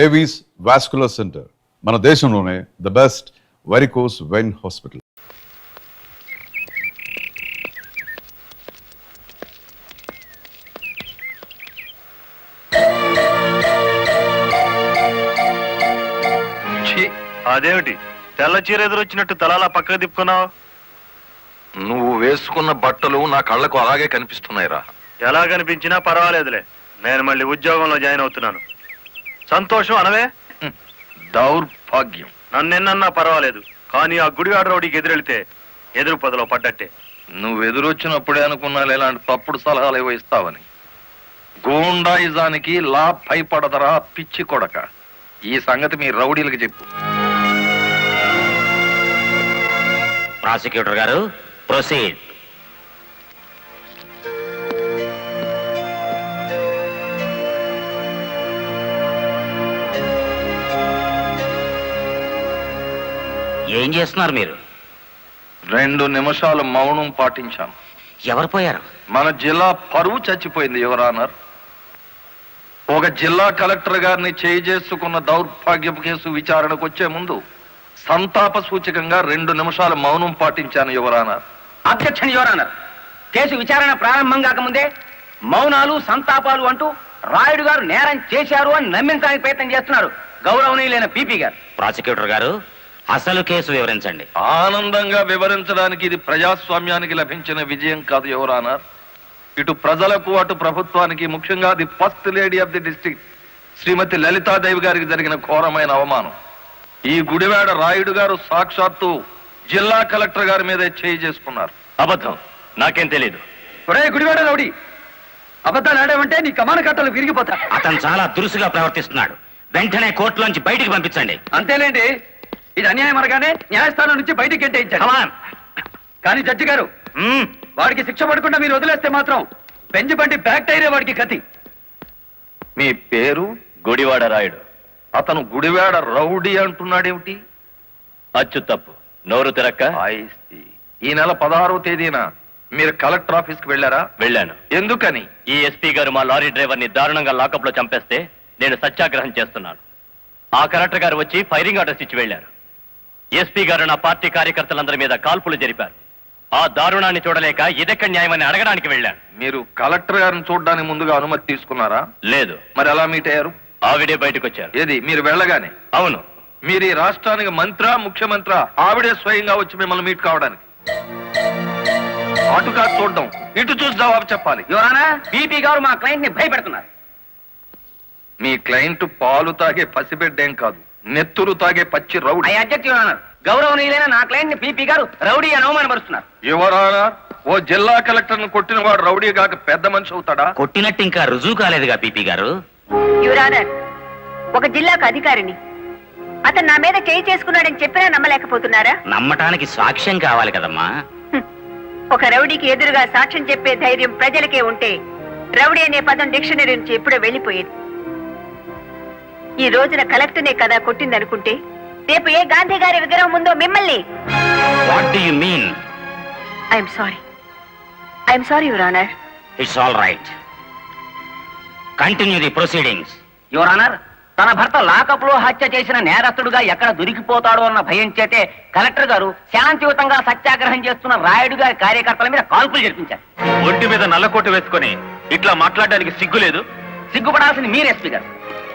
Avis vascular centre మన దేశంలోనే the best varicose vein hospital. అదేమిటి తెల్ల చీర ఎదురొచ్చినట్టు తలాలా పక్కకు తిప్పుకున్నావు? నువ్వు వేసుకున్న బట్టలు నా కళ్ళకు అలాగే కనిపిస్తున్నాయిరా. ఎలా కనిపించినా పర్వాలేదులే, నేను మళ్ళీ ఉద్యోగంలో జాయిన్ అవుతున్నాను. సంతోషం అనవే. దౌర్భాగ్యం. నన్నెన్నన్నా పర్వాలేదు, కానీ ఆ గుడివాడ రౌడీకి ఎదురెళ్తే ఎదురు పదలో పడ్డట్టే. నువ్వు ఎదురొచ్చినప్పుడే అనుకున్నా ఇలాంటి తప్పుడు సలహాలు ఏవో ఇస్తావని. గూండాయిజానికి లా భయపడదరా పిచ్చి కొడక. ఈ సంగతి మీ రౌడీలకు చెప్పు. ప్రాసిక్యూటర్ గారు, ప్రొసీడ్. ఏం చేస్తున్నారు మీరు? 2 నిమిషాలు మౌనం పాటించాను. ఎవరు పోయారు? మన జిల్లా పరువు చచ్చిపోయింది యువర్ ఆనర్. ఒక జిల్లా కలెక్టర్ గారిని చేసుకున్న దౌర్భాగ్యపు కేసు విచారణకు వచ్చే ముందు సంతాప సూచకంగా 2 నిమిషాలు మౌనం పాటించాను your honour. Objection your honour. Case విచారణ ప్రారంభం కాకముందే మౌనాలు సంతాపాలు అంటూ రాయుడు గారు నేరం చేశారు అని నమ్మించడానికి ప్రయత్నం చేస్తున్నారు గౌరవనీయులైన పీపీ గారు. ప్రాసిక్యూటర్ గారు, అసలు కేసు వివరించండి. ఆనందంగా వివరించడానికి ఇది ప్రజాస్వామ్యానికి లభించిన విజయం కాదు యువర్ ఆనర్. ఇటు ప్రజలకు అటు ప్రభుత్వానికి, ముఖ్యంగా the first lady of the district Shrimati Lalitadevi గారికి జరిగిన ఘోరమైన అవమానం. ఈ గుడివాడ రాయుడు గారు సాక్షాత్తు జిల్లా కలెక్టర్ గారి మీద చేసుకున్నారు. అబద్ధం, నాకేం తెలీదు. గుడివాడ రౌడీ, అబద్ధాలు ఆడామంటే నీ కమాన కట్టలు విరిగిపోతా. అతను చాలా దురుసుగా ప్రవర్తిస్తున్నాడు. వెంటనే కోర్టులోంచి బయటికి పంపించండి. అంతేలేండి, ఇది అన్యాయం అనగానే న్యాయస్థానం నుంచి బయటికి గెంటేయించాడు. కానీ జడ్జి గారు, వాడికి శిక్ష పడకుండా మీరు వదిలేస్తే మాత్రం బెంచ్ బండి బ్యాక్ టైరే వాడికి గతి. మీ పేరు? గుడివాడ రాయుడు. అతను గుడివాడ రౌడీ అంటున్నాడేమిటి? అచ్చు తప్పు, నోరు తిరక్క. ఈ నెల 16వ తేదీన మీరు కలెక్టర్ ఆఫీస్ కి వెళ్ళారా? వెళ్ళాను. ఎందుకని? ఈ ఎస్పీ గారు మా లారీ డ్రైవర్ ని దారుణంగా లాకప్ లో చంపేస్తే నేను సత్యాగ్రహం చేస్తున్నాను. ఆ కలెక్టర్ గారు వచ్చి ఫైరింగ్ ఆర్డర్స్ ఇచ్చి వెళ్లారు. ఎస్పీ గారు నా పార్టీ కార్యకర్తలందరి మీద కాల్పులు జరిపారు. ఆ దారుణాన్ని చూడలేక ఇదెక్కడ న్యాయమని అడగడానికి వెళ్ళాను. మీరు కలెక్టర్ గారిని చూడడానికి ముందుగా అనుమతి తీసుకున్నారా? లేదు. మరి ఎలా మీట్ అయ్యారు? ఆవిడే బయటకు వచ్చారు. ఏది, మీరు వెళ్ళగానే? అవును. మీరు ఈ రాష్ట్రానికి మంత్రా, ముఖ్యమంత్రి? ఆవిడే స్వయంగా వచ్చి మిమ్మల్ని మీట్ కావడానికి? అటు కాదు చూడడం, ఇటు చూసి జవాబు చెప్పాలి. యువరానా, బీపీ గారు మా క్లయింట్ ని భయపెడుతున్నారు. మీ క్లయింట్ పాలు తాగే పసిబిడ్డేం కాదు, నెత్తురు తాగే పచ్చి రౌడీ. గౌరవనీయులైన నా క్లయింట్ ని పీపీ గారు రౌడీ అని అవమానపరుస్తున్నారు. యువరానా, ఓ జిల్లా కలెక్టర్ ను కొట్టిన వాడు రౌడీ కాక పెద్ద మనిషి అవుతాడా? కొట్టినట్టు ఇంకా రుజువు కాలేదుగా పీపీ గారు. యువరానర్, ఒక జిల్లాకు అధికారిని అతను నా మీద చేయి చేసుకున్నాడని చెప్పినా నమ్మలేకపోతున్నారా? నమ్మటానికి సాక్ష్యం కావాలి కదమ్మా. ఒక రౌడీకి ఎదురుగా సాక్ష్యం చెప్పే ధైర్యం ప్రజలకే ఉంటే రౌడీ అనే పదం డిక్షనరీ నుంచి ఎప్పుడో వెళ్ళిపోయేది. ఈ రోజున కలెక్టర్నే కదా కొట్టిందనుకుంటే రేపు ఏ గాంధీ గారి విగ్రహం ఉందో మిమ్మల్ని. What do you mean? I'm sorry your honour. It's all right. Continue the proceedings. Your honour, తన భర్త లాకప్ లో హత్య చేసిన నేరస్తుడుగా ఎక్కడ దొరికిపోతాడో అన్న భయం చేతే కలెక్టర్ గారు శాంతియుతంగా సత్యాగ్రహం చేస్తున్న రాయుడు గారి కార్యకర్తల మీద కాల్పులు జరిపించారు. ఒంటి మీద నల్లకోట వేసుకొని ఇట్లా మాట్లాడడానికి సిగ్గు లేదు? సిగ్గుపడాల్సింది మీరు ఎస్పీ గారు.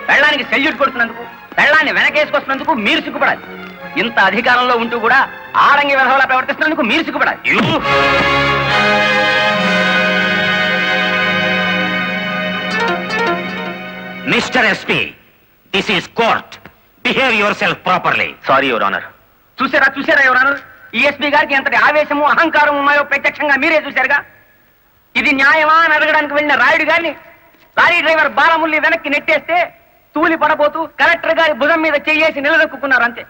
పెళ్ళానికి సెల్యూట్ కొడుతున్నందుకు, పెళ్ళాన్ని వెనకేసుకొస్తున్నందుకు మీరు సిగ్గుపడాలి. ఇంత అధికారంలో ఉంటూ కూడా ఆరంగి విధవలా ప్రవర్తిస్తున్నందుకు మీరు సిగ్గుపడాలి. Mister SP, this is court. Behave yourself properly. Sorry your honour. చూసారా యువర్ ఆనర్, ఈ ఎస్పీ గారికి ఎంతటి ఆవేశము, అహంకారం ఉన్నాయో ప్రత్యక్షంగా మీరే చూశారుగా. ఇది న్యాయమా అని అడగడానికి వెళ్ళిన రాయుడు గారిని లారీ డ్రైవర్ బాలముల్లి వెనక్కి నెట్టేస్తే తూలి పడబోతూ కలెక్టర్ గారి భుజం మీద చేసి నిలదొక్కున్నారు అంతే.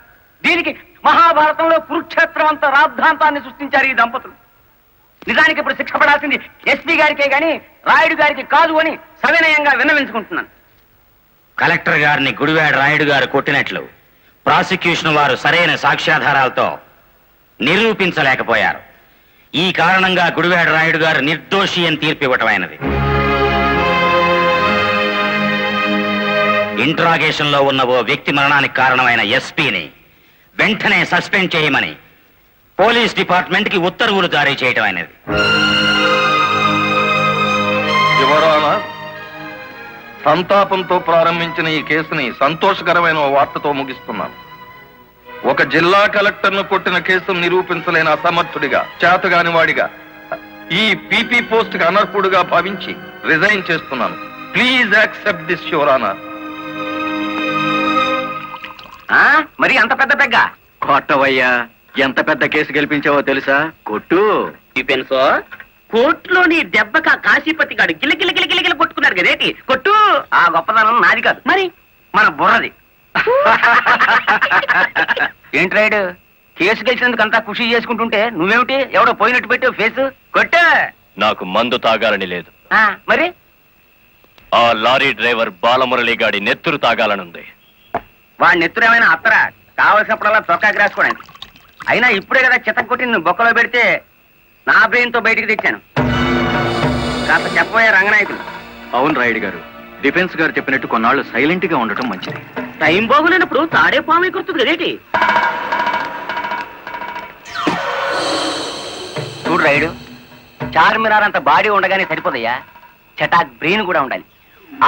దీనికి మహాభారతంలో కురుక్షేత్రం అంత రాద్ధాంతాన్ని సృష్టించారు ఈ దంపతులు. నిజానికి ఇప్పుడు శిక్ష పడాల్సింది ఎస్పీ గారికే గాని రాయుడు గారికి కాదు అని సవినయంగా విన్నవించుకుంటున్నాను. కలెక్టర్ గారిని గుడివాడ రాయుడు గారు కొట్టినట్లు ప్రాసిక్యూషన్ వారు సరైన సాక్ష్యాధారాలతో నిరూపించలేకపోయారు. ఈ కారణంగా గుడివాడ రాయుడు గారు నిర్దోషి అని తీర్పు ఇవ్వటమైనది. ఇంట్రాగేషన్ లో ఉన్న ఓ వ్యక్తి మరణానికి కారణమైన ఎస్పీని వెంటనే సస్పెండ్ చేయమని పోలీస్ డిపార్ట్మెంట్ కి ఉత్తర్వులు జారీ చేయడం అనేది. యువర్ ఆనర్, సంతాపంతో ప్రారంభించిన ఈ కేసుని సంతోషకరమైన ఓ వార్తతో ముగిస్తున్నాను. ఒక జిల్లా కలెక్టర్ను కొట్టిన కేసును నిరూపించలేని అసమర్థుడిగా, చేతగాని వాడిగా, ఈ పీపీ పోస్ట్ కి అనర్హుడుగా భావించి రిజైన్ చేస్తున్నాను. Please accept this your honour. మరి అంత పెద్ద పెగ్గ కొట్టవయ్యా, ఎంత పెద్ద కేసు గెలిపించావో తెలుసా? కొట్టు. పెన్సో కోర్టులోని దెబ్బక కాశీపతి గాడు గిలగిల కొట్టుకున్నారు కదేటి, కొట్టు. ఆ గొప్పదనం నాది కాదు, మరి మన బుర్రది. ఏంటి రైడ్, కేసు గెలిచినందుకు అంతా ఖుషి చేసుకుంటుంటే నువ్వేమిటి ఎవడో పోయినట్టు పెట్టావు ఫేసు? కొట్టు. నాకు మందు తాగాలని లేదు, మరి ఆ లారీ డ్రైవర్ బాలమురళి గాడి నెత్తురు తాగాలనుంది. వాడి నెత్తురు ఏమైనా అత్తరా, కావలసినప్పుడల్లా చొక్కాకి రాసుకోవడానికి. అయినా ఇప్పుడే కదా చిత్తం కొట్టి నువ్వు బొక్కలో పెడితే నా బ్రెయిన్ తో బయటికి తెచ్చాను. కాస్త చెప్పబోయే రంగనాయకులు. అవును రాయుడు గారు, డిఫెన్స్ గారు చెప్పినట్టు కొన్నాళ్ళు సైలెంట్ గా ఉండటం మంచిది. టైం బాగులేనప్పుడు తాడే పాము కుర్తుంది కదేటి. చూడు రైడు, చార్మినార్ అంత బాడీ ఉండగానే సరిపోదయ్యా, చటాక్ బ్రెయిన్ కూడా ఉండాలి.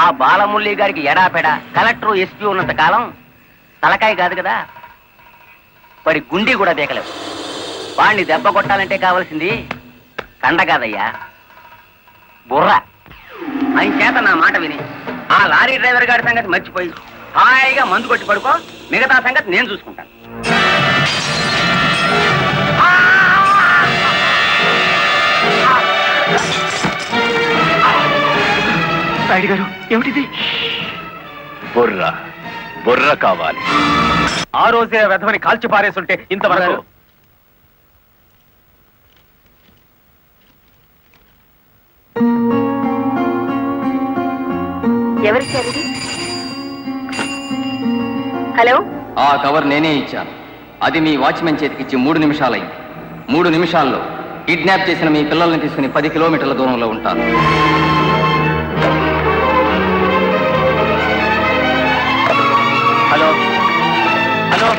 ఆ బాలమురళి గారికి ఎడాపెడా కలెక్టర్ ఎస్పీ ఉన్నంత కాలం తలకాయ కాదు కదా, వాడి గుండీ కూడా బేకలేవు. వాడిని దెబ్బ కొట్టాలంటే కావాల్సింది కండ కాదయ్యా, బుర్ర. ఆయన చేత నా మాట విని ఆ లారీ డ్రైవర్ గారి సంగతి మర్చిపోయి హాయిగా మందు కొట్టి పడుకో, మిగతా సంగతి నేను చూసుకుంటాను. రాయుడు గారు, ఏమిటిది? బుర్ర బుర్ర కావాలి. ఆ రోజే వెధవని కాల్చి పారేస్తుంటే ఇంతవరకు. ఎవరిచ్చారు? హలో, ఆ కవర్ నేనే ఇచ్చాను. అది మీ వాచ్మెన్ చేతికిచ్చి 3 నిమిషాలైంది. 3 నిమిషాల్లో కిడ్నాప్ చేసిన మీ పిల్లల్ని తీసుకుని 10 కిలోమీటర్ల దూరంలో ఉంటాను. హలో హలో,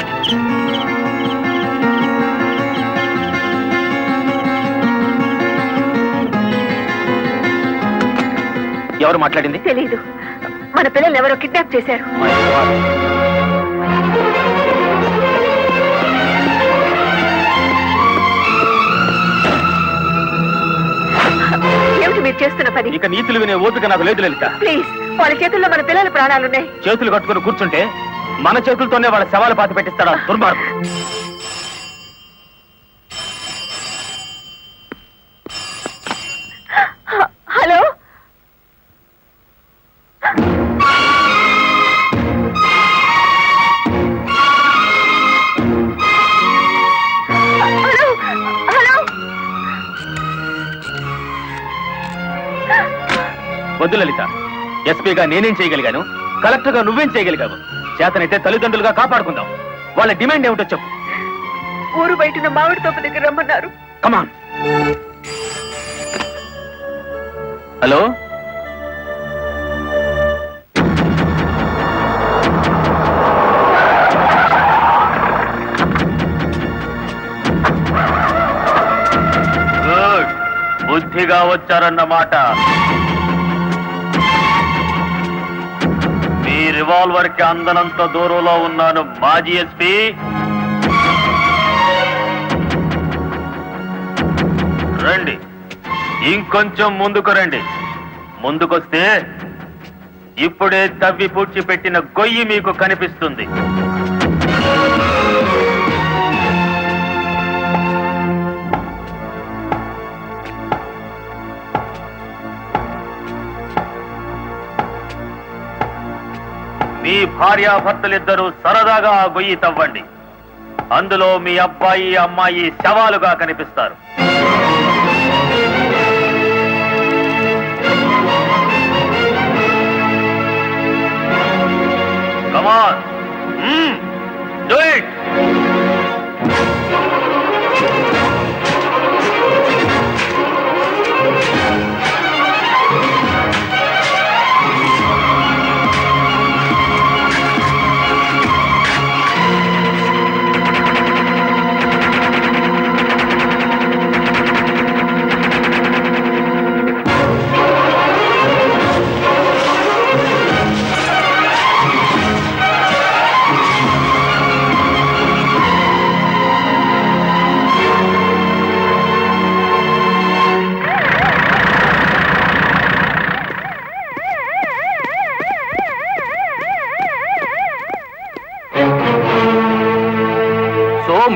ఎవరు మాట్లాడింది? తెలీదు. మన పిల్లలు ఎవరో కిడ్నాప్ చేశారు. ఏమిటి మీరు చేస్తున్న పని? ఇక నీతులు వినే ఓపిక నాకు లేదు లలిత. ప్లీజ్, వాళ్ళ చేతుల్లో మన పిల్లల ప్రాణాలున్నాయి. చేతులు కట్టుకుని కూర్చుంటే మన చేతులతోనే వాళ్ళ శవాలు పాతి పెట్టిస్తాడా దుర్మార్గుడు. Hello, hello, hello. వద్దు లలిత, ఎస్పీగా నేనేం చేయగలిగాను, కలెక్టర్గా నువ్వేం చేయగలిగావు? చేతనైతే తల్లిదండ్రులుగా కాపాడుకుందాం. వాళ్ళ డిమాండ్ ఏమిటో చెప్పు. ఊరు బయట మామిడి తోపు దగ్గర రమ్మన్నారు. కమాన్. హలో, గుడ్, బుద్ధిగా వచ్చారన్నమాట. మీ రివాల్వర్ కి అందనంత దూరంలో ఉన్నాను మాజీ ఎస్పీ. రండి, ఇంకొంచెం ముందుకు రండి. ముందుకొస్తే ఇప్పుడే తవ్వి పూడ్చిపెట్టిన గొయ్యి మీకు కనిపిస్తుంది. మీ భార్యాభర్తలిద్దరూ సరదాగా ఆ గొయ్యి తవ్వండి. అందులో మీ అబ్బాయి అమ్మాయి శవాలుగా కనిపిస్తారు. Come on. Do it.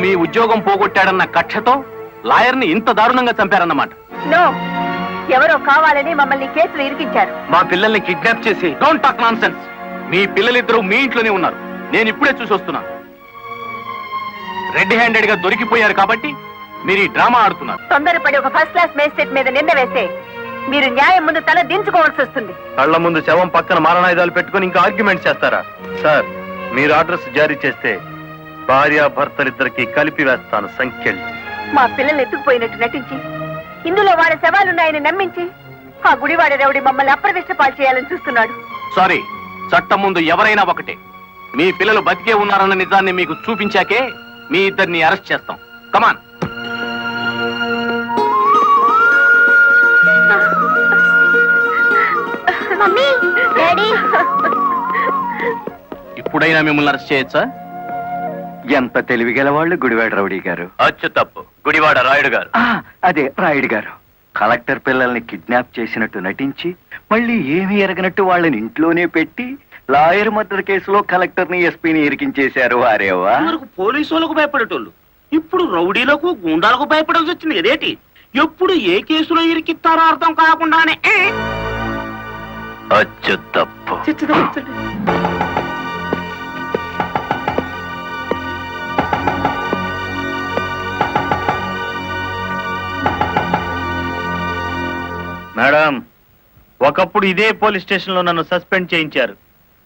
మీ ఉద్యోగం పోగొట్టాడన్న కక్షతో లాయర్ని ఇంత దారుణంగా చంపారన్నమాట. నో, ఎవరో కావాలని మమ్మల్ని కేసులు ఇరికించారు. మా పిల్లల్ని కిడ్నాప్ చేసి డోంట్ టాక్ నాన్సెన్స్. మీ పిల్లలిద్దరూ మీ ఇంట్లోనే ఉన్నారు. నేను ఇప్పుడే చూసి వస్తున్నాను. రెడ్ హ్యాండెడ్ గా దొరికిపోయారు కాబట్టి మీరు ఈ డ్రామా ఆడుతున్నారు. తొందరపడి ఒక ఫస్ట్ క్లాస్ మేజిస్ట్రేట్ మీద నింద వేస్తే మీరు న్యాయం ముందు తల దించుకోవాల్సి వస్తుంది. కళ్ల ముందు శవం పక్కన మారణాయుధాలు పెట్టుకుని ఇంకా ఆర్గ్యుమెంట్ చేస్తారా? సార్, మీరు అడ్రస్ జారీ చేస్తే భార్యాభర్తలిద్దరికి కలిపి వేస్తాను సంఖ్యలు. మా పిల్లల్ని ఎత్తుకుపోయినట్టు నటించి ఇందులో వాడి శవాలున్నాయని నమ్మించి ఆ గుడివాడ రౌడీ మమ్మల్ని అప్రదిష్ట పాలు చేయాలని చూస్తున్నాడు. సారీ, చట్టం ముందు ఎవరైనా ఒకటే. మీ పిల్లలు బతికే ఉన్నారన్న నిజాన్ని మీకు చూపించాకే మీ ఇద్దరిని అరెస్ట్ చేస్తాం. కమాన్. మమ్మీ, డాడీ, ఇప్పుడైనా మిమ్మల్ని అరెస్ట్ చేయొచ్చా? ఎంత తెలివిగల వాళ్ళు గుడివాడ రౌడీ గారు. అచ్చు తప్పు, గుడివాడ రాయుడు గారు. అదే రాయుడు గారు. కలెక్టర్ పిల్లల్ని కిడ్నాప్ చేసినట్టు నటించి మళ్ళీ ఏమీ ఎరగనట్టు వాళ్ళని ఇంట్లోనే పెట్టి లాయర్ మర్డర్ కేసులో కలెక్టర్ ని ఎస్పీని ఇరికించేశారు. వారేవా పోలీసు వాళ్ళకు భయపడేటోళ్ళు ఇప్పుడు రౌడీలకు గుండాలకు భయపడాల్సి వచ్చింది కదేటి? ఎప్పుడు ఏ కేసులో ఇరికిస్తారో అర్థం కాకుండానే అచ్చు తప్పు. మేడం, ఒకప్పుడు ఇదే పోలీస్ స్టేషన్ లో నన్ను సస్పెండ్ చేయించారు,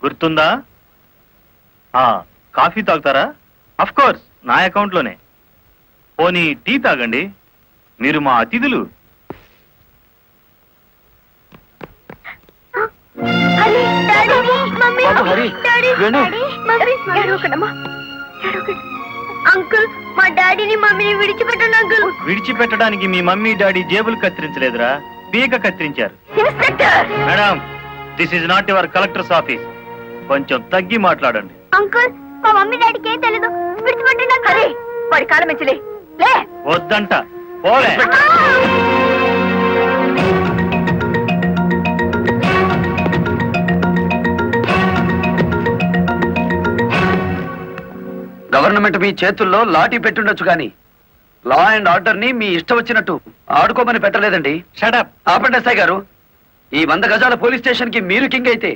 గుర్తుందా? కాఫీ తాగుతారా? అఫ్ కోర్స్, నా అకౌంట్ లోనే. పోనీ టీ తాగండి, మీరు మా అతిథులు. అంకుల్, మా డాడీని మమ్మీని విడిచిపెట్టండి అంకుల్. విడిచిపెట్టడానికి మీ మమ్మీ డాడీ జేబులు కత్తిరించలేదురా, పీక కత్తిరించారు. Madam, this is not your collector's office. కొంచెం తగ్గి మాట్లాడండి. అంకుల్, మా మమ్మీ డాడీకి ఏం తెలీదు, విడిచిపెట్టండి అంకుల్. వాడి కాలం మంచిలే. వద్దంట, పోలే. గవర్నమెంట్ మీ చేతుల్లో లాఠీ పెట్టుండొచ్చు కానీ లా అండ్ ఆర్డర్ ని మీ ఇష్టం వచ్చినట్టు ఆడుకోమని పెట్టలేదండి. షటప్. ఆపండి ఎస్ఐ గారు. ఈ 100 గజాల పోలీస్ స్టేషన్ కి మీరు కింగ్ అయితే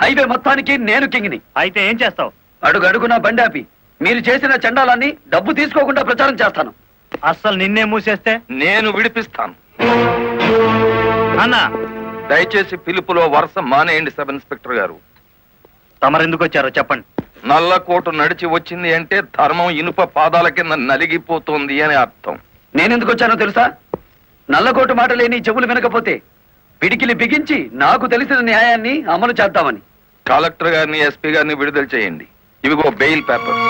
హైవే మొత్తానికి నేను కింగ్ని. అయితే ఏం చేస్తావు? అడుగు అడుగునా బండి ఆపి మీరు చేసిన చండాలాన్ని డబ్బు తీసుకోకుండా ప్రచారం చేస్తాను. అస్సలు నిన్నే మూసేస్తే నేను విడిపిస్తాను. అన్న, దయచేసి పిలుపులో వరుస మానేయండి సబ్ ఇన్స్పెక్టర్ గారు. తమరెందుకు వచ్చారో చెప్పండి. నల్లకోటు నడిచి వచ్చింది అంటే ధర్మం ఇనుప పాదాల కింద నలిగిపోతుంది అని అర్థం. నేనెందుకు వచ్చానో తెలుసా? నల్లకోటు మాట లేని చెవులు వినకపోతే పిడికిలి బిగించి నాకు తెలిసిన న్యాయాన్ని అమలు చేద్దామని. కలెక్టర్ గారిని, ఎస్పీ గారిని విడుదల చేయండి. ఇవిగో బెయిల్ పేపర్.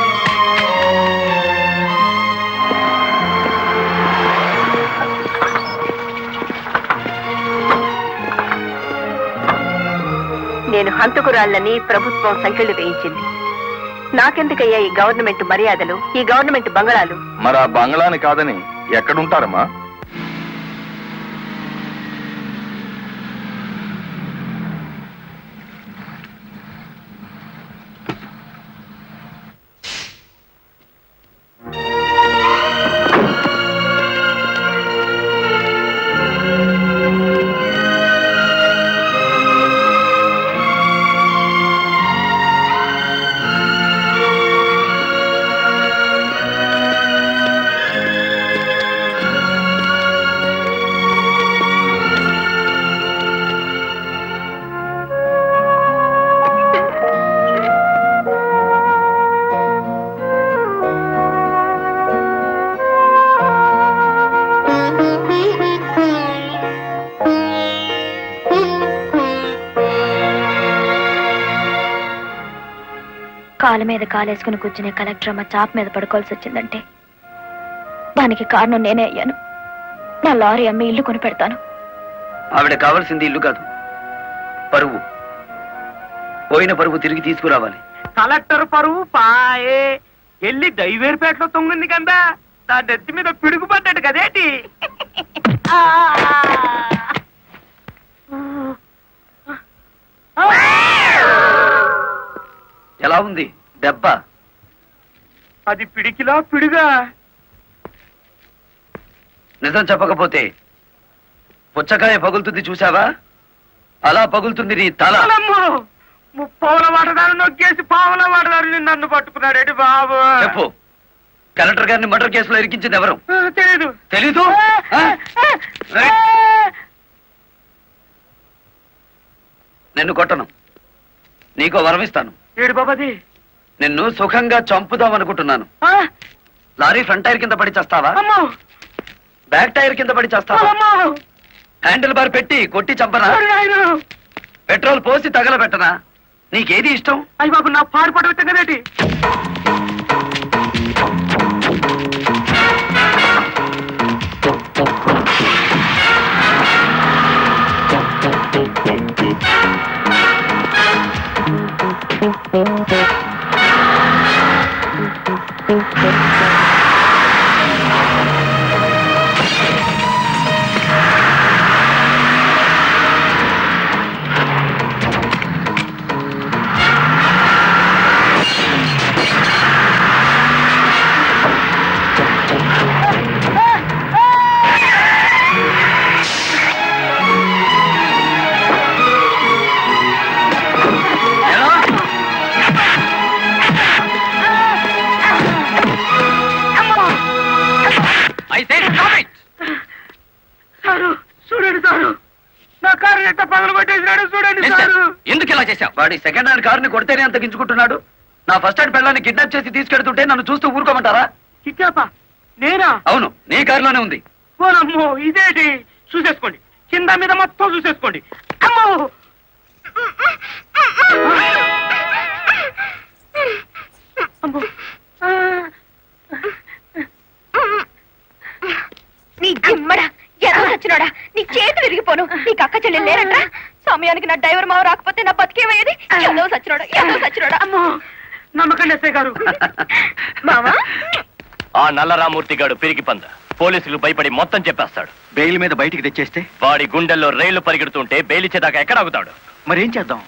నేను హంతకురాళ్ళని ప్రభుత్వం సంఖ్యలు వేయించింది. నాకెందుకయ్యా ఈ గవర్నమెంట్ మర్యాదలు, ఈ గవర్నమెంట్ బంగళాలు? మరి ఆ బంగ్లాని కాదని ఎక్కడుంటారమ్మా? కాలు మీద కాలేసుకుని కూర్చునే కలెక్టర్ అమ్మ చాప్ మీద పడుకోవాల్సి వచ్చిందంటే దానికి కారణం నేనే అయ్యాను. నా లారీ అమ్మి ఇల్లు కొని పెడతాను. ఆవిడ కావాల్సింది ఇల్లు కాదు, పరువు. పోయిన పరువు తిరిగి తీసుకురావాలి. కలెక్టర్ పరువు పాయే వెళ్ళి దైవేరుపేటలో తొంగింది కదా, నా నెత్తి మీద పిడుగు పడ్డాడు కదేటి. ఎలా ఉంది దెబ్బ? అది పిడికిలా పిడుగా. నిజం చెప్పకపోతే పుచ్చకాయ పగులుతుంది చూసావా? అలా పగులుతుంది నీ తల. ముప్పావుల వాటదారు నొక్కేసి పావుల వాటదారు నన్ను పట్టుకున్నాడేంటి బాబు? చెప్పు, కలెక్టర్ గారిని మర్డర్ కేసులో ఇరికించింది ఎవరు? తెలీదు. తెలీదు? నిన్ను కొట్టను, నీకో వరం ఇస్తాను. ఏడు బాబాది. నిన్ను సుఖంగా చంపుదాం అనుకుంటున్నాను. లారీ ఫ్రంట్ టైర్ కింద పడి చేస్తావా? బ్యాక్ టైర్ కింద పడి చేస్తావా? హ్యాండిల్ బార్ పెట్టి కొట్టి చంపనా? పెట్రోల్ పోసి తగలబెట్టనా? నీకేది ఇష్టం? అయ్యి బాబు, నా పాడు పడవచ్చా కదేటి? ఎందుకు ఇలా చేశావు? వాడి సెకండ్ హ్యాండ్ కారుని కొడితేనే అంత గించుకుంటున్నాడు. నా ఫస్ట్ హ్యాండ్ పిల్లాన్ని కిడ్నాప్ చేసి తీసుకెడుతుంటే నన్ను చూస్తూ ఊరుకోమంటారా? కిడ్నాపా? నేనా? అవును, నీ కారులోనే ఉంది. ఓనమ్మో, ఇదేంటి? చూసేసుకోండి, కింద మీద మొత్తం చూసేసుకోండి. అమ్మో, నీ జిమ్మడా ఎలా వచ్చినాడా? నీ చేతులు విరిగిపోను. నీకు అక్క చెల్లెలు లేరంట. సమయానికి నా డ్రైవర్ మావ రాకపోతే నా బతికేమయ్యేది. ఏదో సచ్చినోడా. అమ్మో, నమ్మకండి ఎస్ఐ గారు. మావా, ఆ నల్లరామూర్తి గాడు పిరికి పంద పోలీసులు భయపడి మొత్తం చెప్పేస్తాడు. బెయిల్ మీద బయటికి తెచ్చేస్తే? వాడి గుండెల్లో రైళ్లు పరిగెడుతుంటే బెయిల్ ఇచ్చేదాకా ఎక్కడ ఆగుతాడు? మరేం చేద్దాం?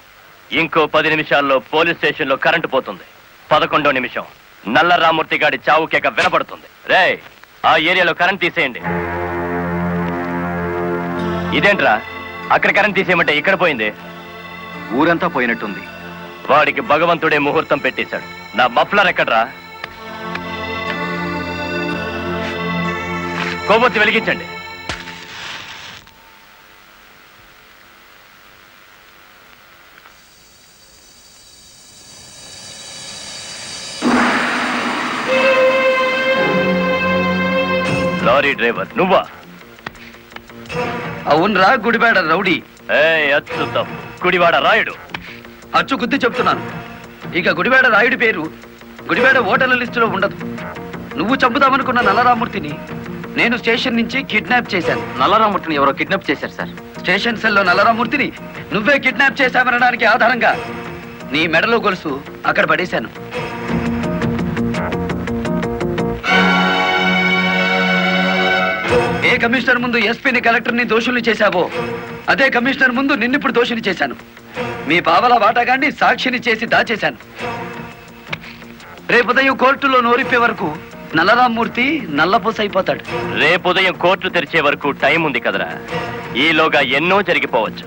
ఇంకో 10 నిమిషాల్లో పోలీస్ స్టేషన్ లో కరెంటు పోతుంది. 11వ నిమిషం నల్లరామూర్తి గాడి చావు కేక వినపడుతుంది. రే, ఆ ఏరియాలో కరెంట్ తీసేయండి. ఇదేంట్రా, అక్కడ కరెంట్ తీసేయమంటే ఇక్కడ పోయింది? ఊరంతా పోయినట్టుంది. వాడికి భగవంతుడే ముహూర్తం పెట్టేశాడు. నా మఫ్లర్ ఎక్కడ్రా? కొవ్వొత్తి వెలిగించండి. లారీ డ్రైవర్ నువ్వా? అవునరా, గుడివాడ రౌడీ. అచ్చు తప్పు, గుడివాడ రాయుడు. అచ్చు గుద్ది చెప్తున్నాను. ఇక గుడివాడ రాయుడి పేరు గుడివాడ ఓటర్ల లిస్టులో ఉండదు. నువ్వు చంపుదామనుకున్న నల్లరామూర్తిని నేను స్టేషన్ నుంచి కిడ్నాప్ చేశాను. నల్లరామూర్తిని ఎవరో కిడ్నాప్ చేశారు సార్. స్టేషన్ సెల్లో నల్లరామూర్తిని నువ్వే కిడ్నాప్ చేశామనడానికి ఆధారంగా నీ మెడలో గొలుసు అక్కడ పడేశాను. ఏ కమిషనర్ ముందు ఎస్పీని కలెక్టర్ని దోషుల్ని చేశావో అదే కమిషనర్ ముందు నిన్నిప్పుడు దోషిని చేశాను. మీ పావలా వాటాగాన్ని సాక్షిని చేసి దాచేశాను. రేపు ఉదయం కోర్టులో నోరిప్పే వరకు నల్లరామూర్తి నల్లపూస అయిపోతాడు. రేపు ఉదయం కోర్టు తెరిచే వరకు టైం ఉంది కదరా. ఈలోగా ఎన్నో జరిగిపోవచ్చు.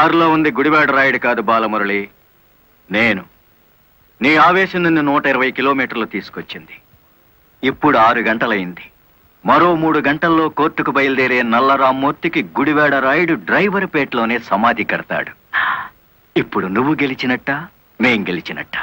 కారులో ఉంది గుడివాడ రాయుడు కాదు బాలమురళి, నేను. నీ ఆవేశం నిన్ను 120 కిలోమీటర్లు తీసుకొచ్చింది. ఇప్పుడు 6 గంటలైంది. మరో 3 గంటల్లో కోర్టుకు బయలుదేరే నల్లరామ్మూర్తికి గుడివాడ రాయుడు డ్రైవర్ పేటలోనే సమాధి కడతాడు. ఇప్పుడు నువ్వు గెలిచినట్ట, మేం గెలిచినట్ట.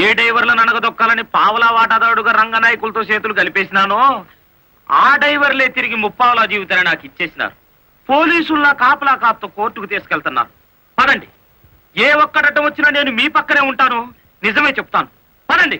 ఏ డ్రైవర్లను అనగదొక్కాలని పావలా వాటాదారుడుగా రంగనాయకులతో చేతులు కలిపేసినానో ఆ డ్రైవర్లే తిరిగి ముప్పావలా జీవితాన్ని నాకు ఇచ్చేసినారు. పోలీసుల్లా కాపలా కాపుతో కోర్టుకు తీసుకెళ్తున్నారు. పదండి, ఏ ఒక్కడటం వచ్చినా నేను మీ పక్కనే ఉంటాను. నిజమే చెప్తాను, పదండి.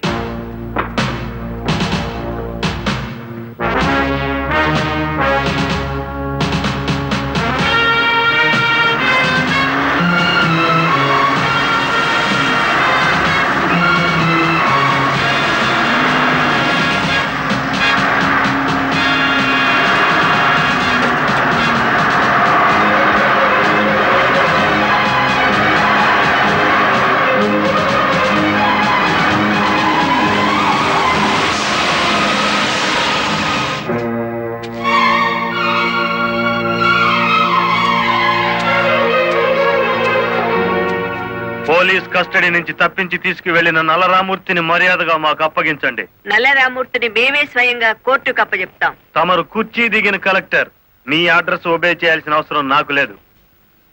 పోలీస్ కస్టడీ నుంచి తప్పించి తీసుకువెళ్లిన నల్లరామూర్తిని మర్యాదగా మాకు అప్పగించండి. నల్లరామూర్తిని మేమే స్వయంగా కోర్టుకు అప్పచెప్తాం. తమరు కుర్చీ దిగిన కలెక్టర్, మీ అడ్రస్ ఒబే చేయాల్సిన అవసరం నాకు లేదు.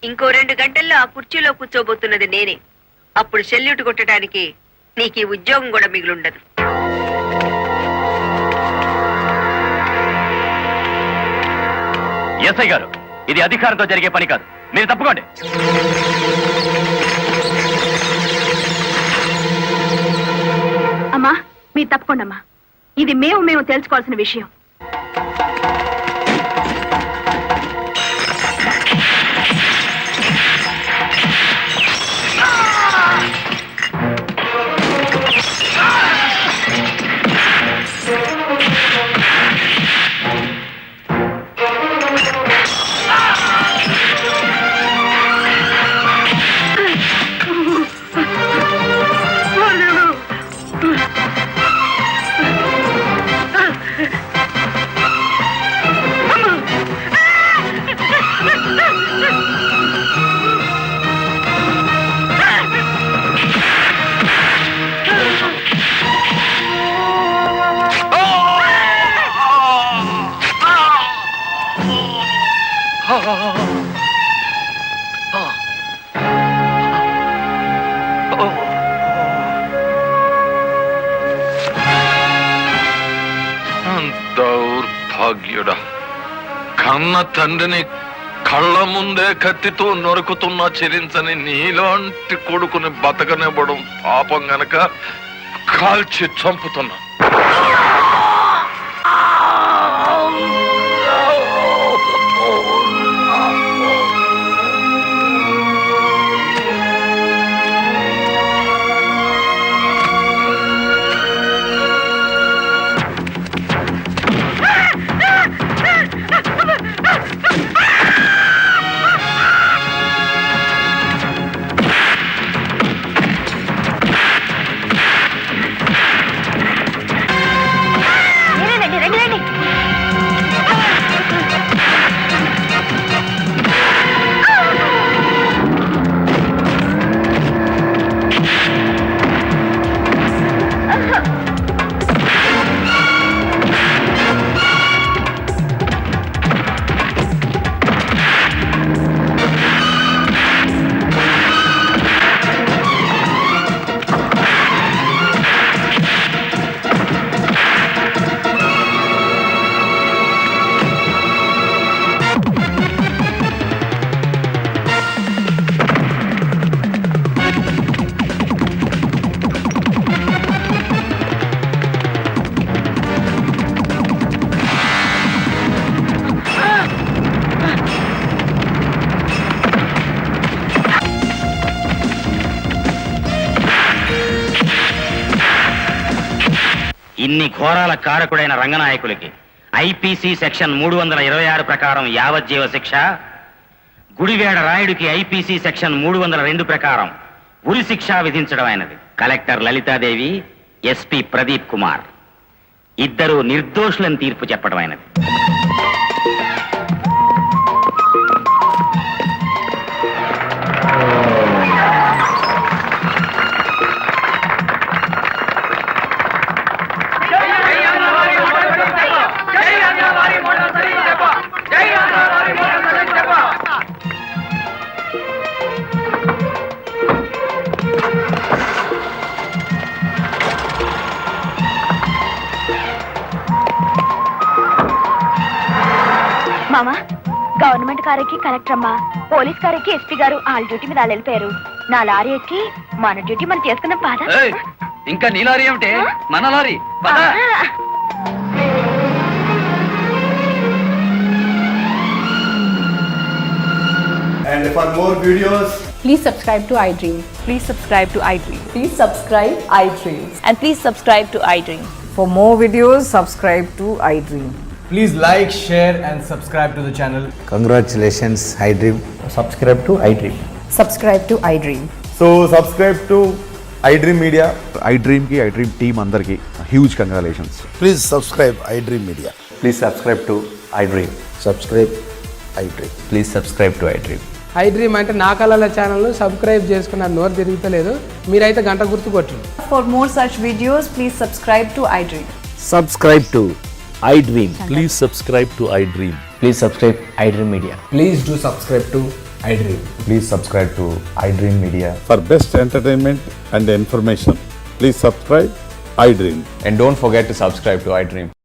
ఇంకో 2 గంటల్లో ఆ కుర్చీలో కూర్చోబోతున్నది నేనే. అప్పుడు సెల్యూట్ కొట్టడానికి నీకు ఈ ఉద్యోగం కూడా మిగిలుండదు. ఎస్ఐ గారు, ఇది అధికారంతో జరిగే పని కాదు, మీరు తప్పుకోండి. అమ్మా, మీరు తప్పకుండా అమ్మా. ఇది మేము తెలుసుకోవాల్సిన విషయం. దౌర్భాగ్యుడా, కన్న తండ్రిని కళ్ళ ముందే కత్తితో నరుకుతున్నా చెరించని నీలాంటి కొడుకుని బతకనివ్వడం పాపం గనక కాల్చి చంపుతున్నా. ఇన్ని ఘోరాల కారకుడైన రంగనాయకులకి ఐపీసీ సెక్షన్ 326 ప్రకారం యావజ్జీవ శిక్ష, గుడివేడ రాయుడికి ఐపీసీ సెక్షన్ 302 ప్రకారం ఉరి శిక్ష విధించడం అయినది. కలెక్టర్ లలితాదేవి, ఎస్పీ ప్రదీప్ కుమార్ ఇద్దరు నిర్దోషులను తీర్పు చెప్పడం అయినది. మామా, గవర్నమెంట్ కారెక్కి కలెక్టర్ అమ్మా, పోలీస్ కారెక్కి ఎస్పీ గారు వాళ్ళ డ్యూటీ మీద వాళ్ళు వెళ్ళిపోయారు. నా లారీ ఎక్కి మన డ్యూటీ మనం చేసుకున్నాం పాద. ఇంకా నీ లారీ ఏమిటి, మన lorry. And for more videos, Please subscribe to iDream. Please subscribe to iDream. Please subscribe iDream. And please subscribe to iDream. For more videos, subscribe to iDream. please like, share and subscribe to the channel. Congratulations, iDream. Subscribe to iDream. Subscribe to iDream. So subscribe to iDream Media. iDream ki iDream team andarki huge congratulations. Please subscribe iDream Media. Please subscribe to iDream. Subscribe iDream. Please subscribe to iDream. iDream అంటే నా కళల channel subscribe చేసుకున్న నోరు తిరుగుతలేదు, మీరైతే గంట గుర్తు కొట్టండి. For more such videos, please subscribe to iDream. Subscribe to iDream. Please subscribe to iDream. Please subscribe iDream Media. Please do subscribe to iDream. Please subscribe to iDream Media. For best entertainment and information, please subscribe iDream. And don't forget to subscribe to iDream.